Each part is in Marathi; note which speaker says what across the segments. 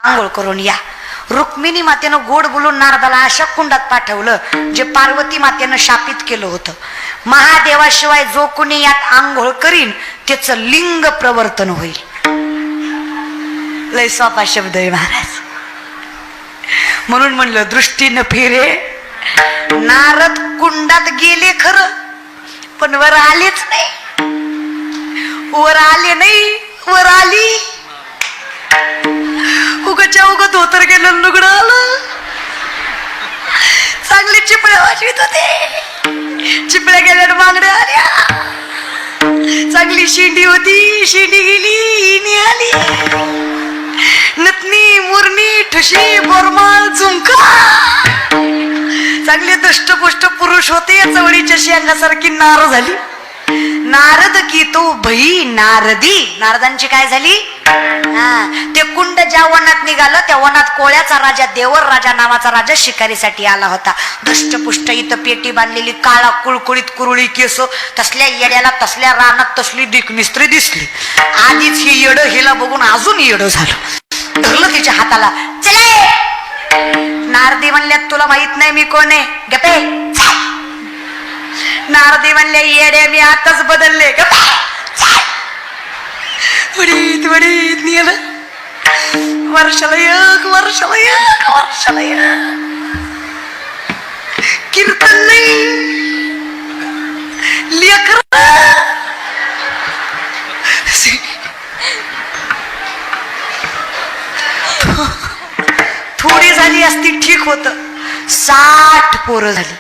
Speaker 1: आंघोळ करून या. रुक्मिणी मातेनं गोड बोलून नारदाला अशा कुंडात पाठवलं जे पार्वती मातेनं शापित केलं होतं. महादेवाशिवाय जो कोणी यात आंघोळ करीन त्याचं लिंग प्रवर्तन होईल. लय सोपा शब्द आहे महाराज. म्हणून म्हणलं दृष्टी न फिरे. नारद कुंडात गेले खरं पण वर आलेच नाही. वर आले नाही, वर आली उगच्या उगत धोतर गेलं लुगडं आलं. चांगली चिपळ्या वाजवीत होते. चिपळ्या गेल्या बांगड्या आल्या. चांगली शेंडी होती, शेंडी गेली निघाली. नतनी मुरणी ठुशी बोरमाळ झुमका चांगले दष्टपुष्ट पुरुष होते. चवळीच्या शेंगासारखी नार झाली. नारद की तो भई नारदी. नारदांची काय झाली? ते कुंड ज्या वनात निघालं त्या वनात कोळ्याचा राजा देवर राजा नावाचा राजा शिकारीसाठी आला होता. दष्टपुष्ट इथं पेटी बांधलेली, काळा कुळकुळीत कुरुळी केस. तसल्या येड्याला तसल्या रानात तसली दिकमिस्त्री दिसली. आधीच ही येड हिला बघून अजून येड झालं. धरलं तिच्या हाताला. चले. नारदी म्हणल्यात तुला माहित नाही मी कोण आहे? गपे. नारदी म्हणले येडे मी आताच बदलले. वडीत वडीत नेलं. वर्षाला एक, वर्षाला एक, वर्षाला एक. कीर्तन नाही, लेकर थोडी झाली असती ठीक होत. 60 पोरं झाली.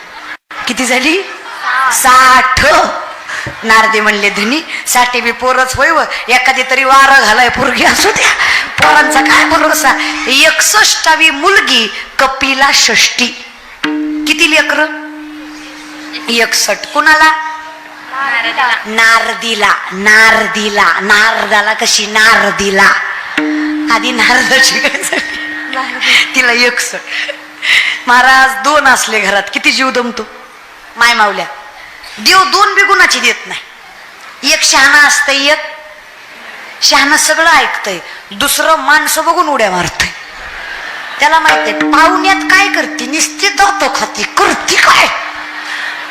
Speaker 1: किती झाली? 60. नारदी म्हणले धनी 60 बी पोरच होय व एखादी तरी वार घालाय पोरगी असू द्या. पोरांचा काय भरोसा. 61वी मुलगी कपिला षष्टी. किती लेकर? 61. कुणाला? नारदीला. नारदीला. नारदाला कशी? नारदीला. आधी नारदाची काय झाली? तिला 61. महाराज 2 असले घरात किती जीव दमतो. माय मावल्या देव 2 बी गुणाची देत नाही. एक शहाणा असतंय, एक शहाणा सगळं ऐकतंय, दुसरं माणसं बघून उड्या मारतय. त्याला माहित आहे पाहुण्यात काय करते, निश्चित जातो खाती करती काय.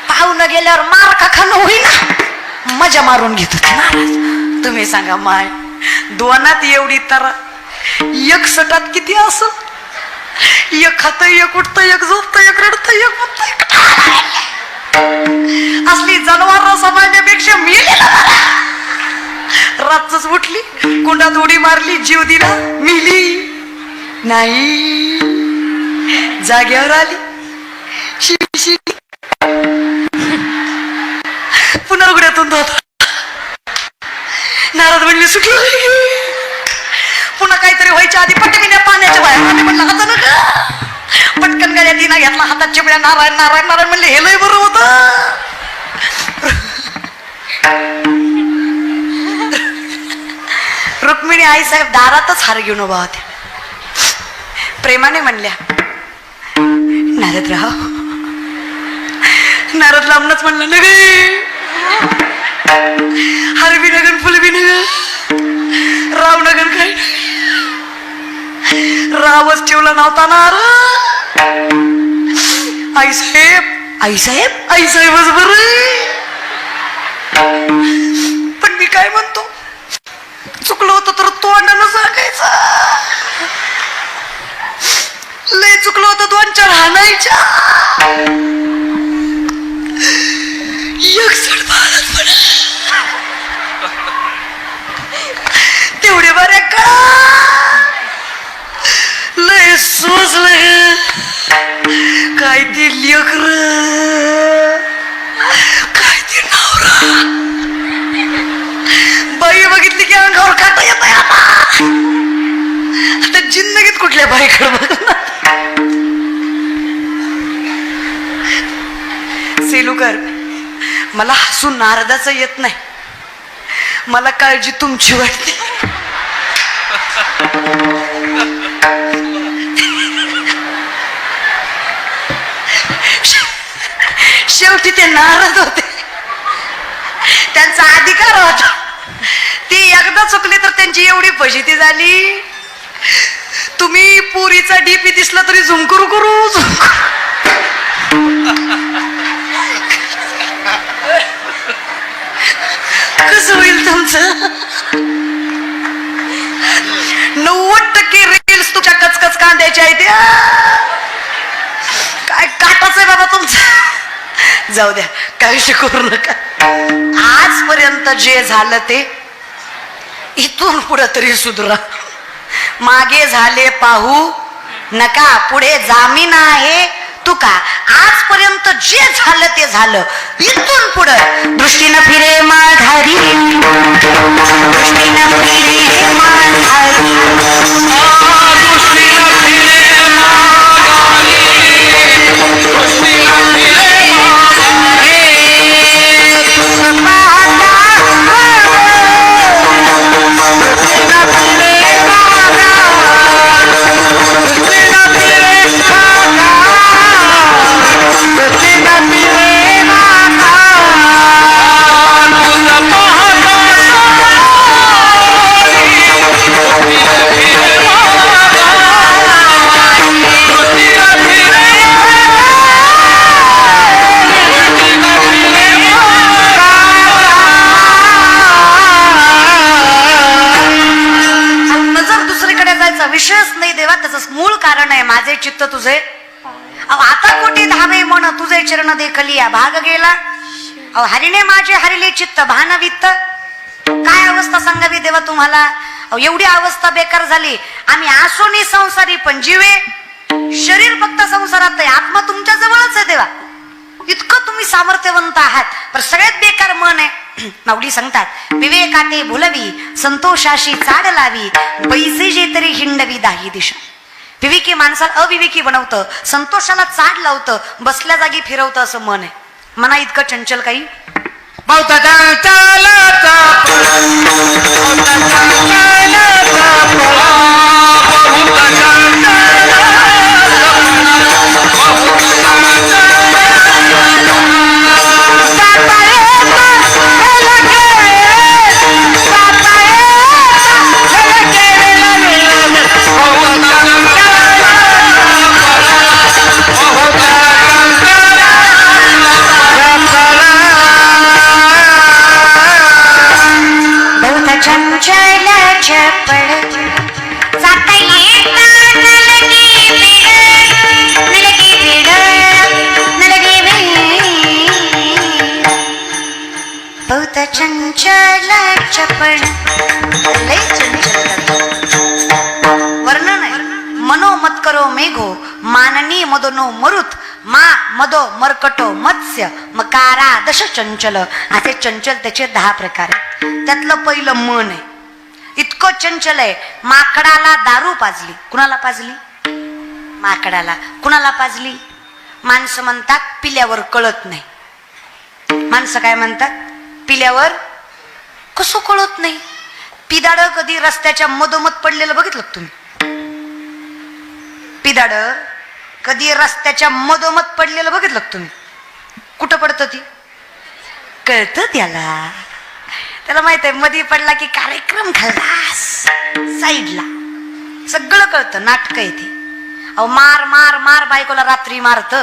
Speaker 1: पाहुणं गेल्यावर मार का खाणं होईना, मजा मारून घेत होती महाराज. तुम्ही सांगा माय 2 एवढी तर 61 किती असं. एक खात, एक उठत, एक झोपत, एक रडत, एक उठत. असली जनावर समजण्यापेक्षा मेलेला रातच उठली, कुंडात उडी मारली, जीव दिला, मिली नाही, जाग्यावर आली. पुन्हा उघड्यातून धोत. नारद म्हणले सुटलं. पुन्हा काहीतरी व्हायच्या आधी पटकीने पाण्याच्या बाहेर म्हणलं आता नका. पटकन गाड्या दिना घेतला हातात चिपड्या. नारायण नारायण नारायण म्हणले हे लय बरं होत. रुक्मिणी आई साहेब दारातच हार घेऊन उभा होत्या. प्रेमाने म्हणल्या नारदराव. नारद लांबनच म्हणलं नगे. हार बी नगन, फुल बी नगन, राव नगन, काय रावच ठेवला नव्हता नार. आई साहेब, आई साहेब, आई साहेबच बरं. पण मी काय म्हणतो, चुकलं होतं तर तोंडानं सांगायचं. लय चुकलं होतं 2-4 हाणायच्या. 61 भारत पण तेवढे बरे का. लय सोचलं काय ते लेकर, काय ते नवरा. बाई बघितली की अंगावर काटा येत आहे. आता जिंदगीत कुठल्या बाईकडे बघ. सेलूकर मला हसून नारदाचं येत नाही. मला काळजी तुमची वाटते. शेवटी ते नाराज होते. त्यांचा अधिकार होता. ती एकदा चुकली तर त्यांची एवढी फजिती झाली. तुम्ही पुरीचा डीपी दिसला तरी झुम करू करू कसं होईल तुमचं? 90% रील्स तुमच्या कचकच कांद्याच्या आहेत. काय काटाच आहे बाबा तुमचं. जाऊ द्या, काहीशी करू नका. आजपर्यंत जे झालं ते इथून पुढे तरी सुधरा. मागे झाले पाहू नका, पुढे जामीन आहे तुका. आजपर्यंत जे झालं ते झालं, इथून पुढं दृष्टीनं फिरे माघारी, दृष्टीनं फिरे माघारी, विषयच नाही देवा. त्याच मूळ कारण आहे माझे चित्त तुझे. आता कोटी धावे म्हण तुझे चरण देखलिया भाग गेला. हरिणे माझे हरिले चित्त भानवित्त. काय अवस्था सांगावी देवा तुम्हाला. एवढी अवस्था बेकार झाली. आम्ही आसोनी संसारी पण जीवे, शरीर फक्त संसारात आहे, आत्मा तुमच्या जवळच आहे देवा. इतकं तुम्ही सामर्थ्यवंत आहात, पण सगळ्यात बेकार मन आहे. माऊली सांगतात विवेकाते भुलवी संतोषाशी चाड लावी, पैसे जे तरी हिंडवी दाही दिशा. विवेकी माणसाला अविवेकी बनवतं, संतोषाला चाड लावतं, बसल्या जागी फिरवतं असं मन आहे. मना इतकं चंचल काही चंचल चपळ वर्णन आहे. मनोमत करो मेघो माननी मदनो मरुत मा मदो मरकटो मत्स्य मकारा दश चंचल. असे चंचल त्याचे 10 प्रकार आहेत. त्यातलं पहिलं मन आहे. इतकं चंचल आहे, माकडाला दारू पाजली. कुणाला पाजली? माकडाला. कुणाला पाजली? माणसं म्हणतात पिल्यावर कळत नाही. माणसं काय म्हणतात? पिल्यावर कसं कळत नाही. पिदाड कधी रस्त्याच्या मधोमध पडलेलं बघितलं तुम्ही? पिदाड कधी रस्त्याच्या मधोमध पडलेलं बघितलं तुम्ही? कुठं पडतं ती? कळतं त्याला. त्याला माहित आहे मधी पडला की कार्यक्रम खाल्लास साईडला. सगळं कळतं. नाटक आहे ते. अहो मार मार मार बायकोला रात्री मारत,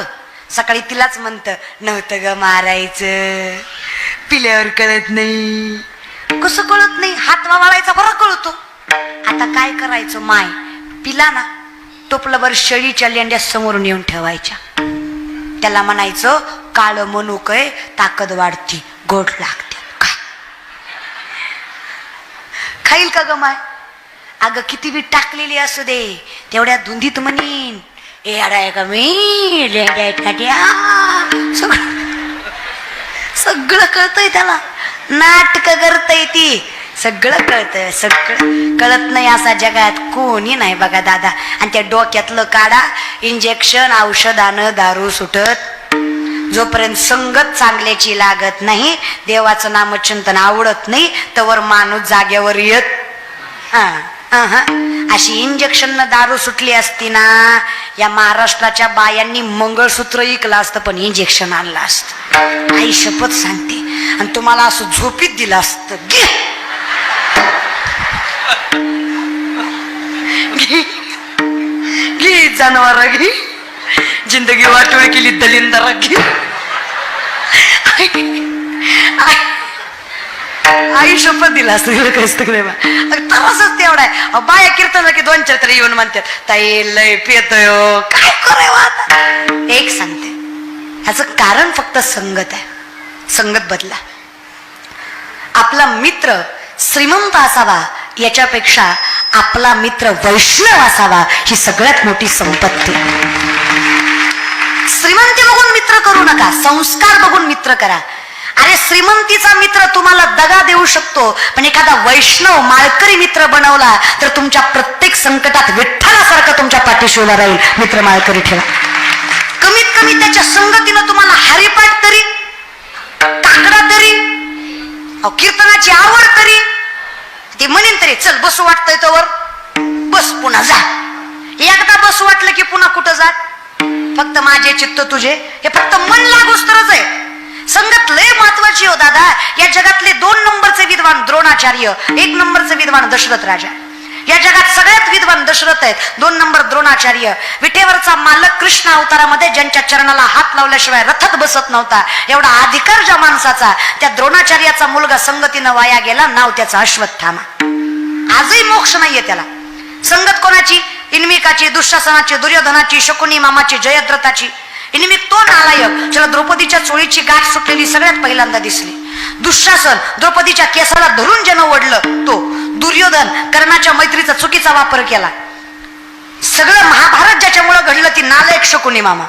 Speaker 1: सकाळी तिलाच म्हणतं नव्हतं ग मारायचं, पिल्यावर कळत नाही. कसं कळत नाही? हात वाळायचा बरं कळतो. आता काय करायचं? माय पिला ना, टोपलभर शेळीच्या लेंड्या समोरून येऊन ठेवायच्या. त्याला म्हणायचं काळ मनुकय ताकद वाढती, गोड लागते. खाईल का ग माय? अगं किती बी टाकलेली असू दे, तेवढ्या धुंदीत म्हणीन ए अडाय का मी लेंड्या. सगळं कळतंय त्याला. नाटक करतय ती. सगळं कळतंय. सगळं कळत नाही असा जगात कोणी नाही बघा दादा. आणि त्या डोक्यातलं काढा. इंजेक्शन औषधानं दारू सुटत. जोपर्यंत संगत चांगल्याची लागत नाही, देवाचं नामचिंतन आवडत नाही, तवर माणूस जाग्यावर येत. अशी इंजेक्शन दारू सुटली असती ना, या महाराष्ट्राच्या बायांनी मंगळसूत्र इकलं असतं, पण इंजेक्शन आणलं असतं. आई शपथ सांगते. आणि तुम्हाला असं झोपीत दिलं असतं. जनावरागी, जिंदगी वाटोळी केली दलिंदरागी. आई शपथ दिला असतं कसं तरच तेवढा आहे. बाया कीर्तन की 2-4 तरी येऊन म्हणतात ताई लय पेतोय काय करावं आता. एक सांगते, ह्याचं कारण फक्त संगत आहे. संगत बदला. आपला मित्र श्रीमंत असावा याच्यापेक्षा आपला मित्र वैष्णव असावा ही सगळ्यात मोठी संपत्ती. श्रीमंती बघून मित्र करू नका, संस्कार बघून मित्र करा. अरे श्रीमंतीचा मित्र तुम्हाला दगा देऊ शकतो, पण एखादा वैष्णव माळकरी मित्र बनवला तर तुमच्या प्रत्येक संकटात विठ्ठलासारखं तुमच्या पाठीशी उभा राहील. मित्र माळकरी ठेवा. कमीत कमी त्याच्या संगतीनं तुम्हाला हरिपाठ तरी, काकडा तरी, कीर्तनाची आवड तरी, ते म्हणेन तरी चल बसू वाटतंय तोवर बस, पुन्हा जा. एकदा बसू वाटलं की पुन्हा कुठं जा. फक्त माझे चित्त तुझे, हे फक्त मन लागूच तरच आहे. संगत लय महत्वाची हो दादा. या जगातले 2 नंबरचे विद्वान द्रोणाचार्य, 1 नंबरचे विद्वान दशरथ राजा. या जगात सगळ्यात विद्वान दशरथ आहेत, 2 नंबर द्रोणाचार्य. विटेवरचा मालक कृष्ण अवतारामध्ये ज्यांच्या चरणाला हात लावल्याशिवाय रथात बसत नव्हता, एवढा अधिकार ज्या माणसाचा, त्या द्रोणाचार्याचा मुलगा संगतीनं वाया गेला, नाव त्याचा अश्वत्थामा. आजही मोक्ष नाहीये त्याला. संगत कोणाची? इन्मिकाची, दुःशासनाची, दुर्योधनाची, शकुनी मामाची, जयद्रथाची. इन्मिक तो नालायक ज्याला द्रौपदीच्या चोळीची गाठ सुटलेली सगळ्यात पहिल्यांदा दिसली. दुःशासन द्रौपदीच्या केसाला धरून ज्यानं ओढलं तो. दुर्योधन कर्णाच्या मैत्रीचा चुकीचा वापर केला. सगळं महाभारत ज्याच्यामुळे घडलं ती नालायक शकुनी मामा.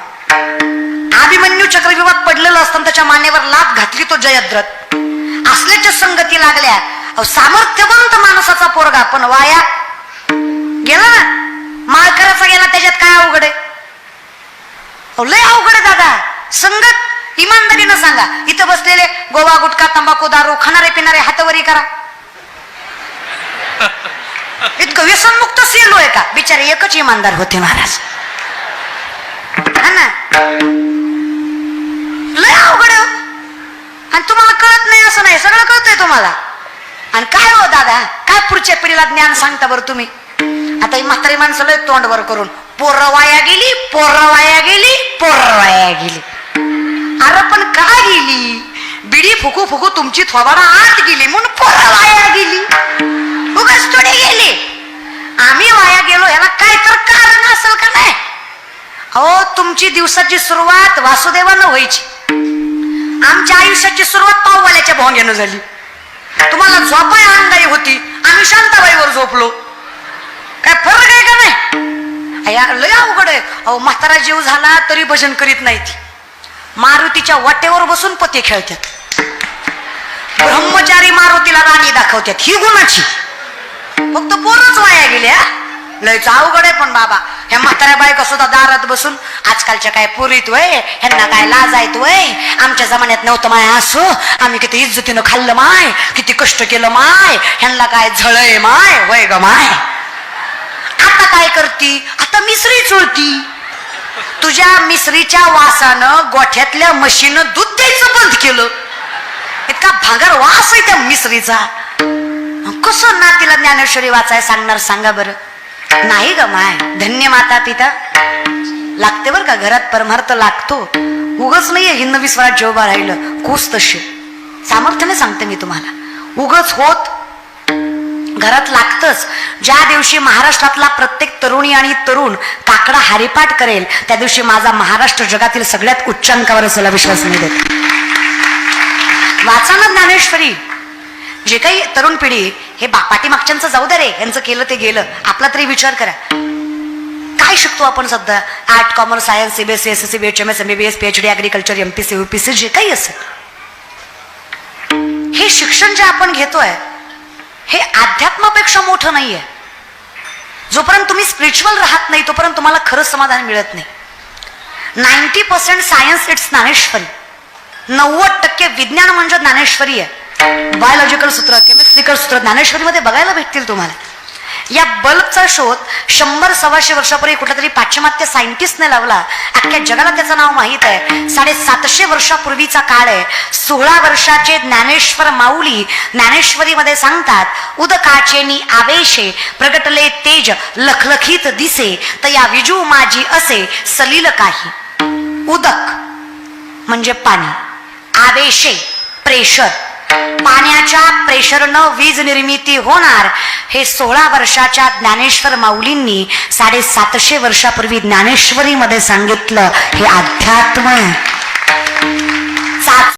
Speaker 1: अभिमन्यू चक्रव्यूहात पडलेलं असताना त्याच्या मानेवर लाथ घातली तो जयद्रथ. असल्याच्या संगती लागल्या. सामर्थ्यवंत माणसाचा पोरगा पण वाया गेला ना. माळकराचा गेला, त्याच्यात काय अवघड आहे? लय अवघड आहे दादा. संगत इमानदारीनं सांगा. इथं बसलेले गोवा गुटखा तंबाखू दारू खाणारे पिणारे हातवरी करा. इतकं व्यसनमुक्त सेलो आहे का? बिचारे एकच इमानदार होते महाराज. ना लय अवघड आहे. आणि तुम्हाला कळत नाही असं नाही, सगळं कळतंय तुम्हाला. आणि काय हो दादा, काय पुढच्या पिढीला ज्ञान सांगता बरं तुम्ही? आता ही म्हातारी माणसं लय तोंडवर करून पोरं वाया गेली, पोरं वाया गेली, पोरं वाया गेली. अरे पण का गेली? बिडी फुकू फुकू तुमची थोबाडा आत गेली म्हणून पोरं वाया गेली. उगाच थोडी गेली. आम्ही वाया गेलो याला काय तर कारण असेल का नाही? अहो तुमची दिवसाची सुरुवात वासुदेवानं व्हायची. आमच्या आयुष्याची सुरुवात पाववाल्याच्या भोंग्यानं झाली. तुम्हाला झोपाय अंगाई होती, आम्ही शांताबाईवर झोपलो. काय फरक आहे का नाही? लय अवघड आहे. अहो म्हातारा जीव झाला तरी भजन करीत नाही ती. मारुतीच्या वाटेवर बसून पते खेळतात. ब्रह्मचारी मारुतीला राणी दाखवतात. ही गुणाची. फक्त पोरच वाया गेल्या. लयच अवघड आहे. पण बाबा ह्या म्हाताऱ्या बायका सुद्धा दारात बसून आजकालच्या काय पोरीत वय, ह्यांना काय लाजायत वय, आमच्या जमान्यात नव्हतं माय असो, आम्ही किती इज्जतीनं खाल्लं माय, किती कष्ट केलं माय, ह्यांना काय झळय माय, वय ग माय. आता काय करती? आता मिसरी चोळती. तुझ्या मिसरीच्या वासानं गोठ्यातल्या म्हशीनं दूध द्यायचं बंद केलं. इतका भांगार वास आहे त्या मिसरीचा. कसं नातीला ज्ञानेश्वरी वाचाय सांगणार सांगा बरं? नाही ग माय. धन्य माता पिता लागते बर का. घरात परमार्थ लागतो. उगच नाहीये हिंद विश्वात जेव्हा राहिलं कुस तशी सामर्थ्याने सांगते मी तुम्हाला. उगच होत घरात लागतच. ज्या दिवशी महाराष्ट्रातला प्रत्येक तरुणी आणि तरुण काकडा हरिपाठ करेल त्या दिवशी माझा महाराष्ट्र जगातील सगळ्यात उच्च अंकावर असायला विश्वास नाही देत. वाचा ना ज्ञानेश्वरी. जे काही तरुण पिढी हे पाठीमागच्यांचं जाऊ दे रे, यांचं केलं ते गेलं. आपला तरी विचार करा. काय शिकतो आपण सध्या? Art, commerce, science, CBSE, SSC, BHMS, MBBS, PhD, agriculture, MPC, UPC, जे काही असेल हे शिक्षण जे आपण घेतोय हे अध्यात्मापेक्षा मोठं नाहीये. जोपर्यंत तुम्ही स्पिरिच्युअल राहत नाही तोपर्यंत तुम्हाला खरंच समाधान मिळत नाही. 90% सायन्स इट्स ज्ञानेश्वरी. 90% विज्ञान म्हणजे ज्ञानेश्वरी आहे. बायोलॉजिकल सूत्र, केमिस्ट्रिकल सूत्र ज्ञानेश्वरीमध्ये बघायला भेटतील तुम्हाला. या बल्बचा शोध 100-125 वर्षापूर्वी कुठल्या तरी पाश्चिमात्य सायंटिस्टने लावला. अख्ख्या जगाला त्याचं नाव माहीत आहे. 750 वर्षापूर्वीचा काळ आहे. 16 वर्षाचे ज्ञानेश्वर माऊली ज्ञानेश्वरीमध्ये सांगतात, उदकाचेनी आवेशे प्रगटले तेज लखलखीत दिसे, तर या विजू माझी असे सलील काही. उदक म्हणजे पाणी, आवेशे प्रेशर, पाण्याच्या प्रेशरनं वीज निर्मिती होणार. हे 16 वर्षाच्या ज्ञानेश्वर माऊलींनी 750 वर्षापूर्वी ज्ञानेश्वरीमध्ये सांगितलं. हे अध्यात्म आहे.